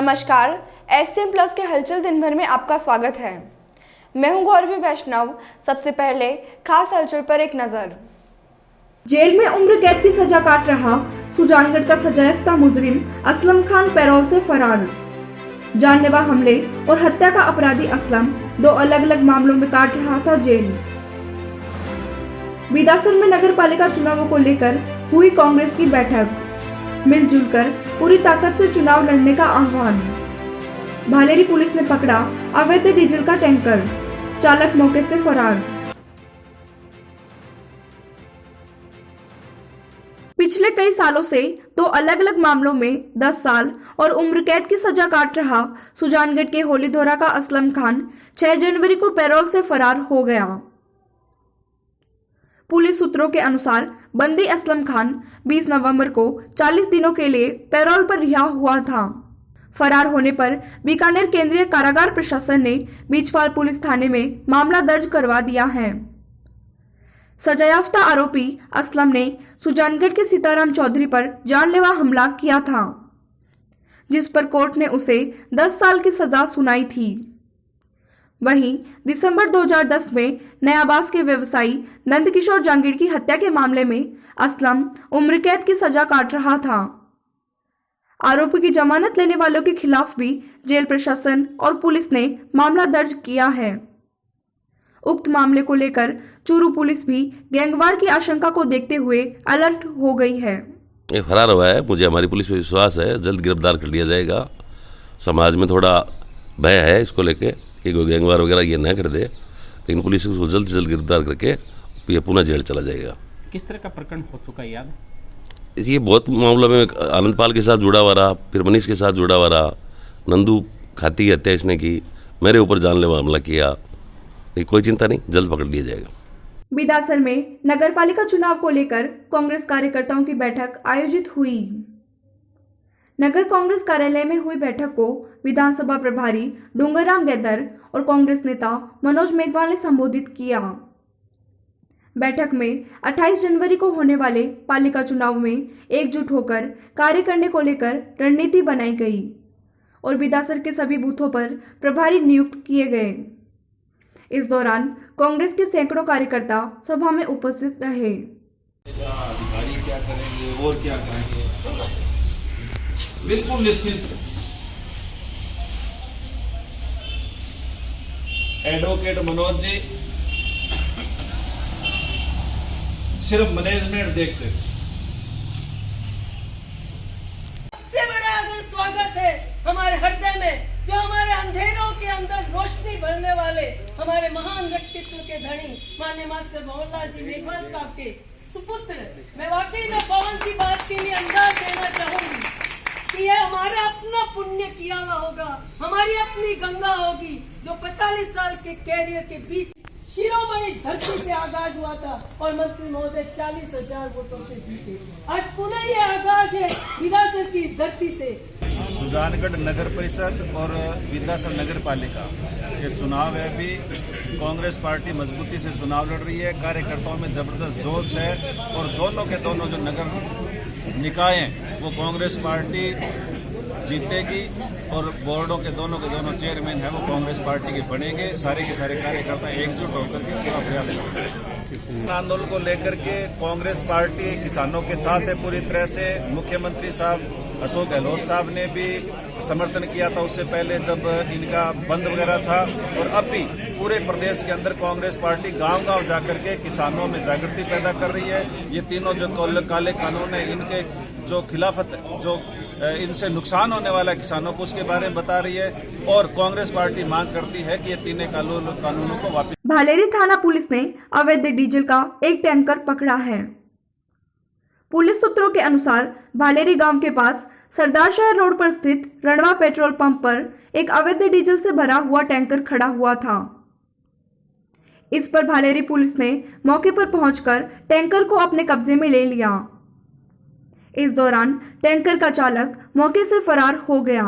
नमस्कार, SM plus के हलचल दिन भर में आपका स्वागत है। मैं हूं गौरवी वैष्णव। सबसे पहले खास हलचल पर एक नजर। जेल में उम्र कैद की सजा काट रहा सुजानगढ़ का सजायाफ्ता मुजरिम असलम खान पैरोल से फरार। जानलेवा हमले और हत्या का अपराधी असलम 2 अलग अलग मामलों में काट रहा था जेल। बिदासर में नगर पालिका चुनावों को लेकर हुई कांग्रेस की बैठक। मिलजुल कर पूरी ताकत से चुनाव लड़ने का आह्वान। भालेरी पुलिस ने पकड़ा अवैध डीजल का टैंकर, चालक मौके से फरार। पिछले कई सालों से 2 अलग अलग मामलों में 10 साल और उम्र कैद की सजा काट रहा सुजानगढ़ के होलीधोरा का असलम खान 6 जनवरी को पैरोल से फरार हो गया। पुलिस सूत्रों के अनुसार बंदी असलम खान 20 नवंबर को 40 दिनों के लिए पैरोल पर रिहा हुआ था। फरार होने पर बीकानेर केंद्रीय कारागार प्रशासन ने बीचवाल पुलिस थाने में मामला दर्ज करवा दिया है। सजायाफ्ता आरोपी असलम ने सुजानगढ़ के सीताराम चौधरी पर जानलेवा हमला किया था, जिस पर कोर्ट ने उसे 10 साल की सजा सुनाई थी। वहीं दिसंबर 2010 में नयाबास के व्यवसायी नंदकिशोर जांगीड़ की हत्या के मामले में असलम उम्र कैद की सजा काट रहा था। आरोपी की जमानत लेने वालों के खिलाफ भी जेल प्रशासन और पुलिस ने मामला दर्ज किया है। उक्त मामले को लेकर चूरू पुलिस भी गैंगवार की आशंका को देखते हुए अलर्ट हो गई है। ये फरार हुआ है, मुझे हमारी पुलिस पे विश्वास है, जल्द गिरफ्तार कर लिया जाएगा। समाज में थोड़ा भय है इसको लेके कि कोई गैंगवार वगैरह ये न कर दे, लेकिन पुलिस उसको जल्द से जल्द गिरफ्तार करके ये पुनः जेल चला जाएगा। किस तरह का प्रकरण हो चुका है याद? ये बहुत मामलों में आनंदपाल के साथ जुड़ा हुआ रहा, फिर मनीष के साथ जुड़ा हुआ रहा, नंदू खाती की हत्या इसने की, मेरे ऊपर जानलेवा हमला किया। कोई चिंता नहीं, जल्द पकड़ लिया जाएगा। बिदासर में नगरपालिका चुनाव को लेकर कांग्रेस कार्यकर्ताओं की बैठक आयोजित हुई। नगर कांग्रेस कार्यालय में हुई बैठक को विधानसभा प्रभारी डूंगरराम गैदर और कांग्रेस नेता मनोज मेघवाल ने संबोधित किया। बैठक में 28 जनवरी को होने वाले पालिका चुनाव में एकजुट होकर कार्य करने को लेकर रणनीति बनाई गई और बिदासर के सभी बूथों पर प्रभारी नियुक्त किए गए। इस दौरान कांग्रेस के सैकड़ों कार्यकर्ता सभा में उपस्थित रहे। अधिकारी क्या करेंगे और क्या करेंगे, बिल्कुल निश्चिंत। एडवोकेट मनोज जी सिर्फ मैनेजमेंट देखते थे। सबसे बड़ा अगर स्वागत है हमारे हृदय में, जो हमारे अंधेरों के अंदर रोशनी भरने वाले हमारे महान व्यक्तित्व के धनी माननीय मास्टर मोहनलाल जी मेघवाल साहब के सुपुत्र। मैं वाकई में पवन की बात के लिए अंदाज देना चाहूंगी कि यह हमारा अपना पुण्य किया हुआ होगा, हमारी अपनी गंगा होगी, जो 45 साल के कैरियर के बीच शिरोमणि धरती से आगाज हुआ था और मंत्री महोदय 40,000 वोटों से जीते। आज पुनः ये आगाज है बिदासर की इस धरती से। सुजानगढ़ नगर परिषद और बिदासर नगर पालिका ये चुनाव है, भी कांग्रेस पार्टी मजबूती से चुनाव लड़ रही है। कार्यकर्ताओं में जबरदस्त जोश है और दोनों के दोनों जो नगर निकाय हैं वो कांग्रेस पार्टी जीतेगी और बोर्डों के दोनों चेयरमैन है वो कांग्रेस पार्टी के बनेंगे। सारे के सारे कार्यकर्ता एकजुट होकर के पूरा प्रयास करेंगे। आंदोलन को लेकर के कांग्रेस पार्टी किसानों के साथ है पूरी तरह से। मुख्यमंत्री साहब अशोक गहलोत साहब ने भी समर्थन किया था उससे पहले जब इनका बंद वगैरह था, और अब भी पूरे प्रदेश के अंदर कांग्रेस पार्टी गांव-गांव जाकर के किसानों में जागृति पैदा कर रही है। ये तीनों जो काले कानून है इनके जो खिलाफत, जो इनसे नुकसान होने वाला है किसानों को, उसके बारे में बता रही है और कांग्रेस पार्टी मांग करती है कि ये तीनों कानूनों को वापस। भालेरी थाना पुलिस ने अवैध डीजल का एक टैंकर पकड़ा है। पुलिस सूत्रों के अनुसार भालेरी गांव के पास सरदार शहर रोड पर स्थित रणवा पेट्रोल पंप पर एक अवैध डीजल से भरा हुआ टैंकर खड़ा हुआ था। इस पर भालेरी पुलिस ने मौके पर पहुंचकर टैंकर को अपने कब्जे में ले लिया। इस दौरान टैंकर का चालक मौके से फरार हो गया।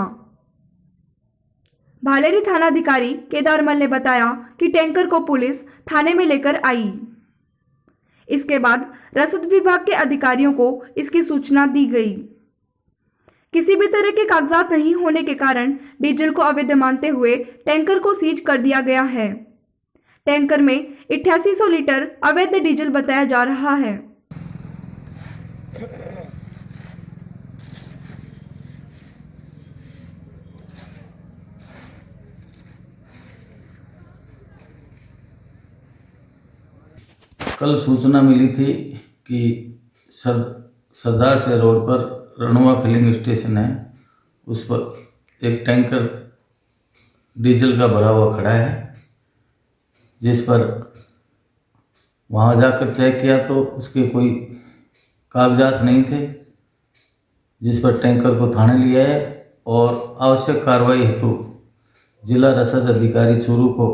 भालेरी थानाधिकारी केदारमल ने बताया कि टैंकर को पुलिस थाने में लेकर आई। इसके बाद रसद विभाग के अधिकारियों को इसकी सूचना दी गई। किसी भी तरह के कागजात नहीं होने के कारण डीजल को अवैध मानते हुए टैंकर को सीज कर दिया गया है। टैंकर में 8800 लीटर अवैध डीजल बताया जा रहा है। कल सूचना मिली थी कि सरदार से रोड पर रणुआ फिलिंग स्टेशन है, उस पर एक टैंकर डीजल का भरा हुआ खड़ा है, जिस पर वहाँ जाकर चेक किया तो उसके कोई कागजात नहीं थे, जिस पर टैंकर को थाने लिया है और आवश्यक कार्रवाई हेतु जिला रसद अधिकारी चूरू को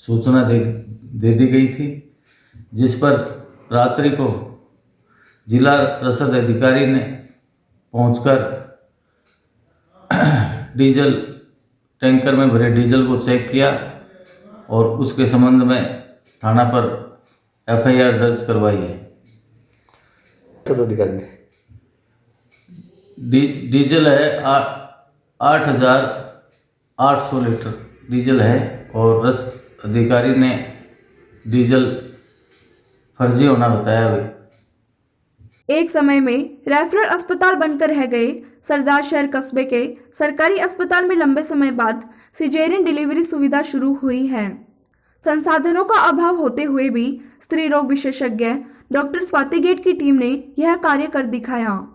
सूचना दे दी गई थी, जिस पर रात्रि को जिला रसद अधिकारी ने पहुंचकर डीजल टैंकर में भरे डीजल को चेक किया और उसके संबंध में थाना पर एफआईआर दर्ज करवाई है। डीजल है 8,800 लीटर डीजल है और रसद अधिकारी ने डीजल फर्जी होना बताया अभी। एक समय में रेफरल अस्पताल बनकर रह गए सरदार शहर कस्बे के सरकारी अस्पताल में लंबे समय बाद सिजेरियन डिलीवरी सुविधा शुरू हुई है। संसाधनों का अभाव होते हुए भी स्त्री रोग विशेषज्ञ डॉक्टर स्वाति गेट की टीम ने यह कार्य कर दिखाया।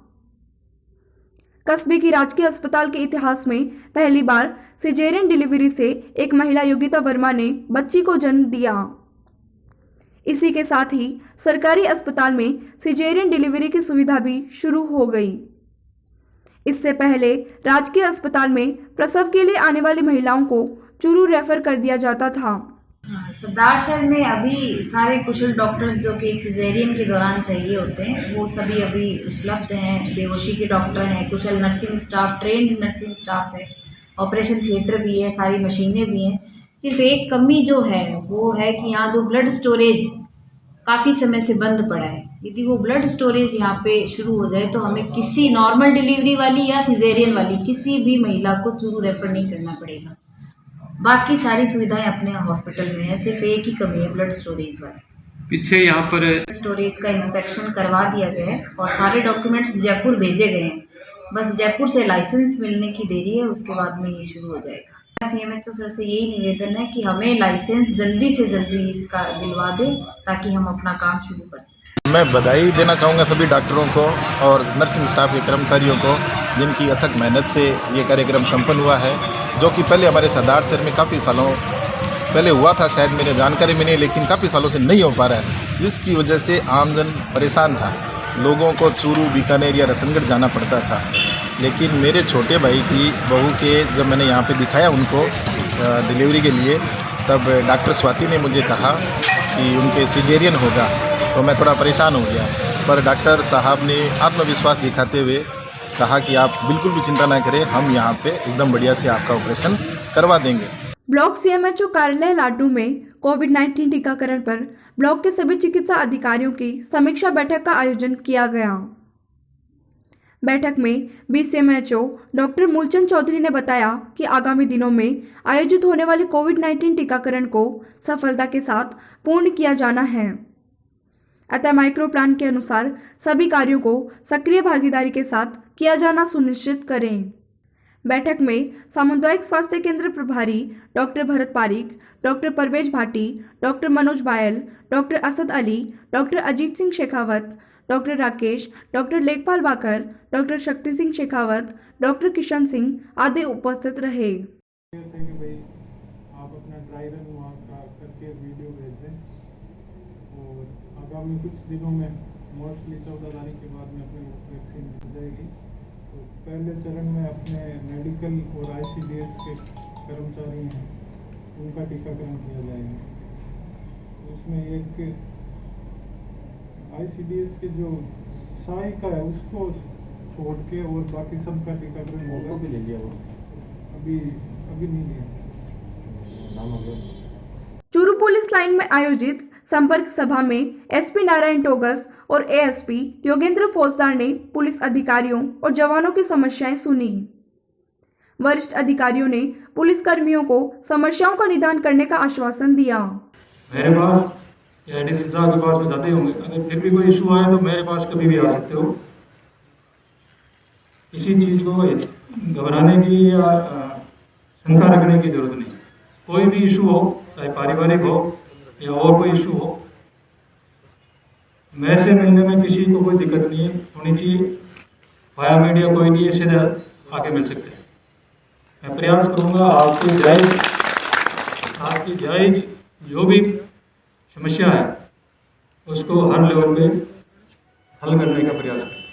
कस्बे की राजकीय अस्पताल के इतिहास में पहली बार सिजेरियन डिलीवरी से एक महिला योगिता वर्मा ने बच्ची को जन्म दिया। इसी के साथ ही सरकारी अस्पताल में सिजेरियन डिलीवरी की सुविधा भी शुरू हो गई। इससे पहले राजकीय अस्पताल में प्रसव के लिए आने वाली महिलाओं को चूरू रेफर कर दिया जाता था। सरदार शहर में अभी सारे कुशल डॉक्टर्स जो कि सिजेरियन के दौरान चाहिए होते हैं वो सभी अभी उपलब्ध हैं। बेहोशी के डॉक्टर हैं, कुशल nursing staff, trained nursing staff है, ऑपरेशन थिएटर भी है, सारी मशीनें भी हैं। सिर्फ एक कमी जो है वो है कि यहाँ जो ब्लड स्टोरेज काफ़ी समय से बंद पड़ा है, यदि वो ब्लड स्टोरेज यहाँ पे शुरू हो जाए तो हमें किसी नॉर्मल डिलीवरी वाली या सिजेरियन वाली किसी भी महिला को चूरू रेफर नहीं करना पड़ेगा। बाकी सारी सुविधाएं अपने हॉस्पिटल में है, सिर्फ एक ही कमी है ब्लड स्टोरेज वाली। पीछे यहाँ पर स्टोरेज का इंस्पेक्शन करवा दिया गया है और सारे डॉक्यूमेंट्स जयपुर भेजे गए हैं। बस जयपुर से लाइसेंस मिलने की देरी है, उसके बाद में ये शुरू हो जाएगा। सीएमएचओ सर से यही निवेदन है कि हमें लाइसेंस जल्दी से जल्दी इसका दिलवा दें ताकि हम अपना काम शुरू कर सकें। मैं बधाई देना चाहूँगा सभी डॉक्टरों को और नर्सिंग स्टाफ के कर्मचारियों को, जिनकी अथक मेहनत से ये कार्यक्रम संपन्न हुआ है, जो कि पहले हमारे सरदार शहर में काफ़ी सालों पहले हुआ था, शायद मेरे जानकारी में नहीं, लेकिन काफ़ी सालों से नहीं हो पा रहा है, जिसकी वजह से आमजन परेशान था। लोगों को चूरू, बीकानेर या रतनगढ़ जाना पड़ता था। लेकिन मेरे छोटे भाई की बहू के जब मैंने यहाँ पे दिखाया उनको डिलीवरी के लिए, तब डॉक्टर स्वाति ने मुझे कहा कि उनके सिजेरियन होगा, तो मैं थोड़ा परेशान हो गया। पर डॉक्टर साहब ने आत्मविश्वास दिखाते हुए कहा कि आप बिल्कुल भी चिंता ना करें, हम यहाँ पे एकदम बढ़िया से आपका ऑपरेशन करवा देंगे। ब्लॉक सीएमएचओ कार्यालय लाडू में कोविड-19 टीकाकरण पर ब्लॉक के सभी चिकित्सा अधिकारियों की समीक्षा बैठक का आयोजन किया गया। बैठक में बीसीएमएचओ डॉक्टर मूलचंद चौधरी ने बताया कि आगामी दिनों में आयोजित होने वाले कोविड-19 टीकाकरण को सफलता के साथ पूर्ण किया जाना है। अतः माइक्रो प्लान के अनुसार सभी कार्यों को सक्रिय भागीदारी के साथ किया जाना सुनिश्चित करें। बैठक में सामुदायिक स्वास्थ्य केंद्र प्रभारी doctor Bharat Parik, doctor Parvez Bhati, doctor Manoj Bayal, doctor Asad Ali, doctor Ajit Singh Shekhawat, doctor Rakesh, doctor Lekhpal Bakar, doctor Shakti Singh Shekhawat, doctor Kishan Singh आदि उपस्थित रहे। आप अपना ड्राई रन वहाँ का करके वीडियो भेज दें और आगामी कुछ दिनों में मोस्टली 14 तारीख के बाद में अपनी वैक्सीन मिल जाएगी। तो पहले चरण में अपने मेडिकल और ICDS के कर्मचारी हैं उनका टीकाकरण किया जाएगा। उसमें एक ICDS के जो सहायिका है उसको छोड़ के और बाकी सबका टीकाकरण होगा। भी ले लिया वो अभी नहीं लिया। चूरू पुलिस लाइन में आयोजित संपर्क सभा में एसपी नारायण टोगस और एएसपी योगेंद्र फौजदार ने पुलिस अधिकारियों और जवानों की समस्याएं सुनी। वरिष्ठ अधिकारियों ने पुलिस कर्मियों को समस्याओं का निदान करने का आश्वासन दिया। मेरे पास या डीसी साहब के पास में जाते होंगे, अगर फिर भी कोई इशू आए तो मेरे पास कभी भी आ सकते हो। किसी चीज़ को घबराने की या शंका रखने की जरूरत नहीं। कोई भी इशू हो, चाहे पारिवारिक हो या और कोई इशू हो, मेरे से मिलने में किसी को कोई दिक्कत नहीं होनी चाहिए। वाया मीडिया कोई नहीं है, सीधे आके मिल सकते हैं। मैं प्रयास करूँगा आपकी जायज़ जो भी समस्या है उसको हर लेवल पे हल करने का प्रयास करें।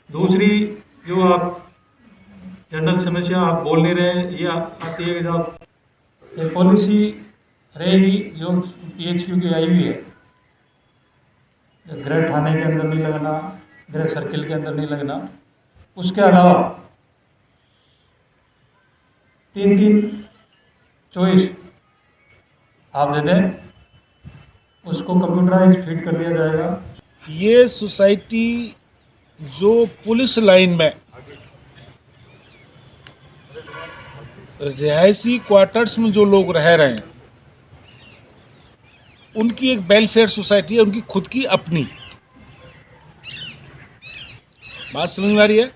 दूसरी जो आप जनरल समस्या आप बोल नहीं रहे, ये आती है कि साहब ये पॉलिसी रहेगी जो PHQ की आई हुई है, गृह थाने के अंदर नहीं लगना, गृह सर्किल के अंदर नहीं लगना, उसके अलावा 3-3 चॉइस आप दे दें, उसको कंप्यूटराइज फीड कर दिया जाएगा। ये सोसाइटी जो पुलिस लाइन में रिहायशी क्वार्टर्स में जो लोग रह रहे हैं उनकी एक वेलफेयर सोसाइटी है, उनकी खुद की अपनी। बात समझ में आ रही है?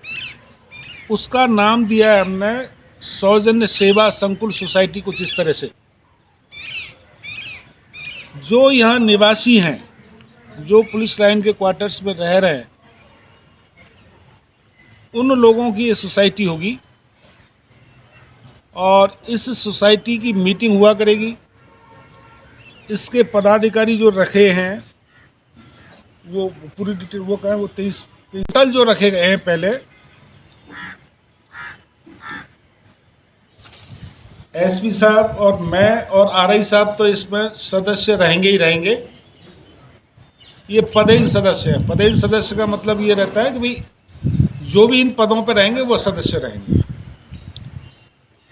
उसका नाम दिया है हमने सौजन्य सेवा संकुल सोसाइटी, कुछ इस तरह से। जो यहाँ निवासी हैं, जो पुलिस लाइन के क्वार्टर्स में रह रहे हैं, उन लोगों की ये सोसाइटी होगी और इस सोसाइटी की मीटिंग हुआ करेगी। इसके पदाधिकारी जो रखे हैं वो पूरी डिटेल वो कहें, वो 23 टोटल जो रखे गए हैं पहले, एसपी साहब और मैं और RI साहब तो इसमें सदस्य रहेंगे ही रहेंगे। ये पदेन सदस्य हैं। पदेन सदस्य का मतलब ये रहता है कि भाई जो भी इन पदों पर रहेंगे वो सदस्य रहेंगे।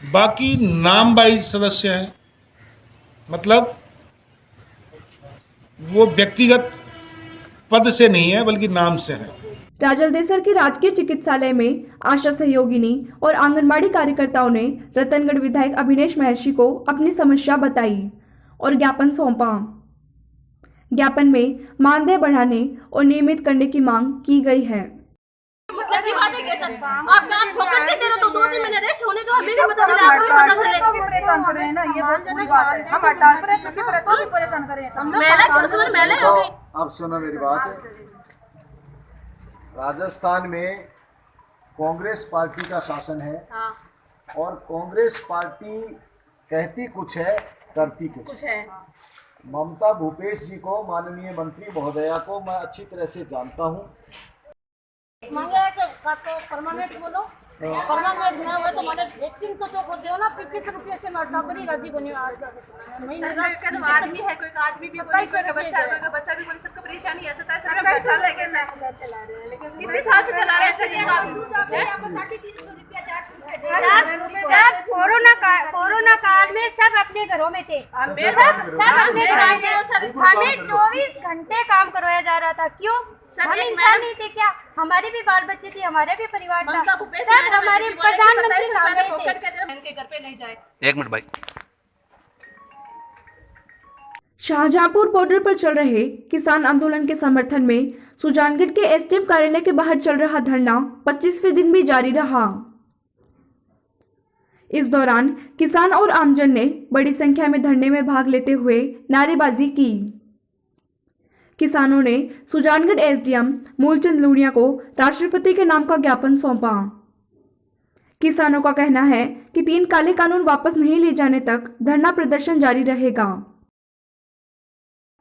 बाकी नाम वाइज सदस्य हैं, मतलब वो व्यक्तिगत पद से नहीं है बल्कि नाम से है। राजलदेसर के राजकीय चिकित्सालय में आशा सहयोगिनी और आंगनबाड़ी कार्यकर्ताओं ने रतनगढ़ विधायक अभिनेश महर्षि को अपनी समस्या बताई और ज्ञापन सौंपा। ज्ञापन में मानदेय बढ़ाने और नियमित करने की मांग की गई है। मतलब की बात है कैसा? आप काम पकड़ के दे रहे हो तो 2 दिन में अरेस्ट होने दो, अभी नहीं पता चला, आपको भी पता चले। तो भी परेशान कर रहे हैं ना, ये बहुत बुरी बात है। हम हड़ताल पर हैं, छुट्टी पर हैं, तो भी परेशान कर रहे हैं। मेले हो गई। अब सुनो मेरी बात। राजस्थान में कांग्रेस पार्टी का शासन है और कांग्रेस पार्टी कहती कुछ है, करती कुछ है। ममता भूपेश जी को, माननीय मंत्री महोदया को मैं अच्छी तरह से जानता हूँ। परमानेंट बोलो, परमानेंट ना हो तो मैंने वैक्सीन को तो दो ना 25 रुपये से मरता बड़ी राजी बनी। आज तो आदमी है, कोई आदमी भी बोली, कोई बच्चा भी बोली, सबको परेशानी ऐसा था। सरकार चल रहा है कैसा चला रहे हैं, लेकिन कितने साल से चला रहे हैं आप? 350 रुपया 400 रुपया। कोरोना काल में सब अपने घरों में थे, सब अपने घरों में। हमें 24 घंटे काम करवाया जा रहा था। क्यों? हम इंसान नहीं थे क्या? हमारे भी बाल बच्चे थे, हमारे भी परिवार था। सब हमारे प्रधानमंत्री कहाँ गए थे? इनके घर पे नहीं जाए। 1 मिनट भाई। शाहजहांपुर बॉर्डर पर चल रहे किसान आंदोलन के समर्थन में सुजानगढ़ के SDM कार्यालय के बाहर चल रहा धरना 25वें दिन भी जारी रहा। इस दौरान किसान और आमजन ने बड़ी संख्या में धरने में भाग लेते हुए नारेबाजी की। किसानों ने सुजानगढ़ SDM मूलचंद लूणिया को राष्ट्रपति के नाम का ज्ञापन सौंपा। किसानों का कहना है कि 3 काले कानून वापस नहीं ले जाने तक धरना प्रदर्शन जारी रहेगा।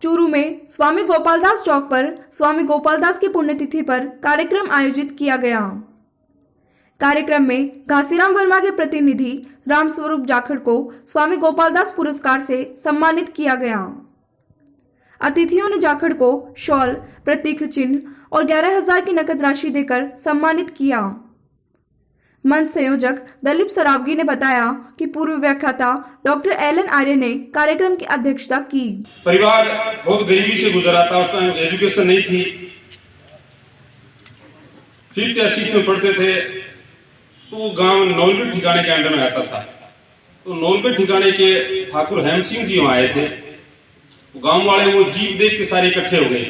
चूरू में स्वामी गोपालदास चौक पर स्वामी गोपालदास की पुण्यतिथि पर कार्यक्रम आयोजित किया गया। कार्यक्रम में घासीराम वर्मा के प्रतिनिधि रामस्वरूप जाखड़ को स्वामी गोपालदास पुरस्कार से सम्मानित किया गया। अतिथियों ने जाखड़ को शॉल, प्रतीक चिन्ह और 11,000 की नकद राशि देकर सम्मानित किया। मंच संयोजक दलीप सरावगी ने बताया कि पूर्व व्याख्याता डॉक्टर एलन आर्य ने कार्यक्रम की अध्यक्षता की। परिवार बहुत गरीबी से गुजरा था, उस टाइम एजुकेशन नहीं थी, 5th या 6th में पढ़ते थे, तो गांव नौलगढ़ ठिकाने के अंडर में आता था। तो नौलगढ़ ठिकाने के ठाकुर हेम सिंह जी वहाँ आए थे, तो गांव वाले वो जीप देख के सारे इकट्ठे हो गए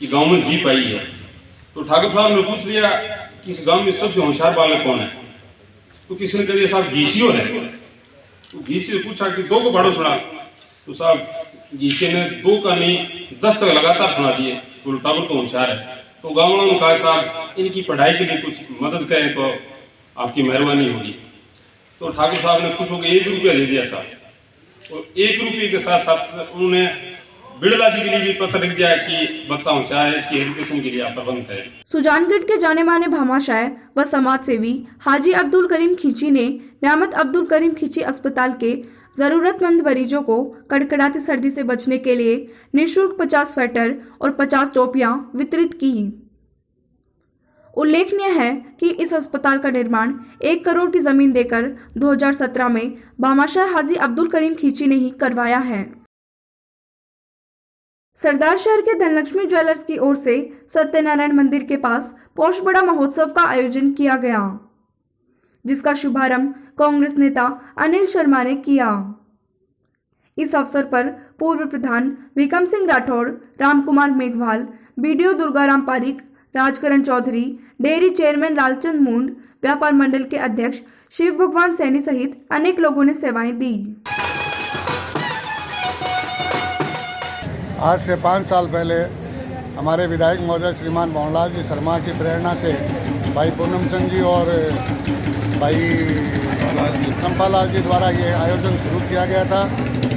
कि गांव में जीप आई है। तो ठाकुर साहब ने पूछ लिया कि इस गांव में सबसे होशियार बालक कौन है, तो किसी ने कह दिया साहब घीसियो है। तो घीसी से पूछा कि 2 को पढ़ो सुना, तो साहब घीसी ने 2 का नहीं 10 तक लगातार सुना दिए, तो ठाकुर तो होशियार है। तो गाँव वालों ने कहा साहब इनकी पढ़ाई के लिए कुछ मदद करें तो आपकी मेहरबानी होगी। तो ठाकुर साहब ने खुश होकर 1 रुपया दे दिया साहब, और 1 रुपये के साथ साथ उन्होंने बिड़ला जी के लिए भी पत्र लिख दिया कि बच्चा होशियार है, इसकी एजुकेशन के लिए आप प्रबंध करें। सुजानगढ़ के जाने माने भामाशाह व समाज सेवी हाजी अब्दुल करीम खींची ने न्यामत अब्दुल करीम खींची अस्पताल के जरूरतमंद मरीजों को कड़कड़ाती सर्दी से बचने के लिए निःशुल्क 50 स्वेटर और 50 टोपियां वितरित की। उल्लेखनीय है कि इस अस्पताल का निर्माण 1 करोड़ की जमीन देकर 2017 में भामाशाह हाजी अब्दुल करीम खींची ने ही करवाया है। सरदार शहर के धनलक्ष्मी ज्वेलर्स की ओर से सत्यनारायण मंदिर के पास पौष बड़ा महोत्सव का आयोजन किया गया, जिसका शुभारंभ कांग्रेस नेता अनिल शर्मा ने किया। इस अवसर पर पूर्व प्रधान Vikram Singh Rathore, Ramkumar Meghwal, BDO Durgaram Parik, Rajkaran Chaudhary, dairy chairman Lalchand Mund, व्यापार मंडल के अध्यक्ष शिव भगवान सैनी सहित अनेक लोगों ने सेवाएं दी। आज से 5 साल पहले हमारे विधायक महोदय श्रीमान भवनलाल जी शर्मा की प्रेरणा से भाई पूनम चंद जी और भाई चंपालाल जी द्वारा ये आयोजन शुरू किया गया था।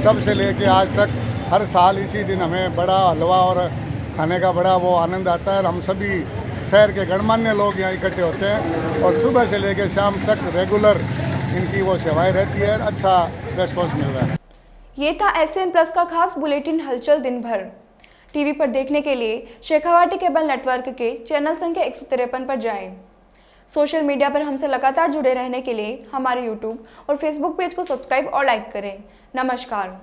तब से लेके आज तक हर साल इसी दिन हमें बड़ा हलवा और खाने का बड़ा वो आनंद आता है। हम सभी शहर के गणमान्य लोग यहाँ इकट्ठे होते हैं और सुबह से लेकर शाम तक रेगुलर इनकी वो सेवाएं रहती है। अच्छा रेस्पॉन्स मिल रहा है। ये था एसएन प्लस का खास बुलेटिन हलचल दिन भर। टीवी पर देखने के लिए शेखावाटी केबल नेटवर्क के चैनल संख्या 153 पर जाएं। सोशल मीडिया पर हमसे लगातार जुड़े रहने के लिए हमारे यूट्यूब और फेसबुक पेज को सब्सक्राइब और लाइक करें। नमस्कार।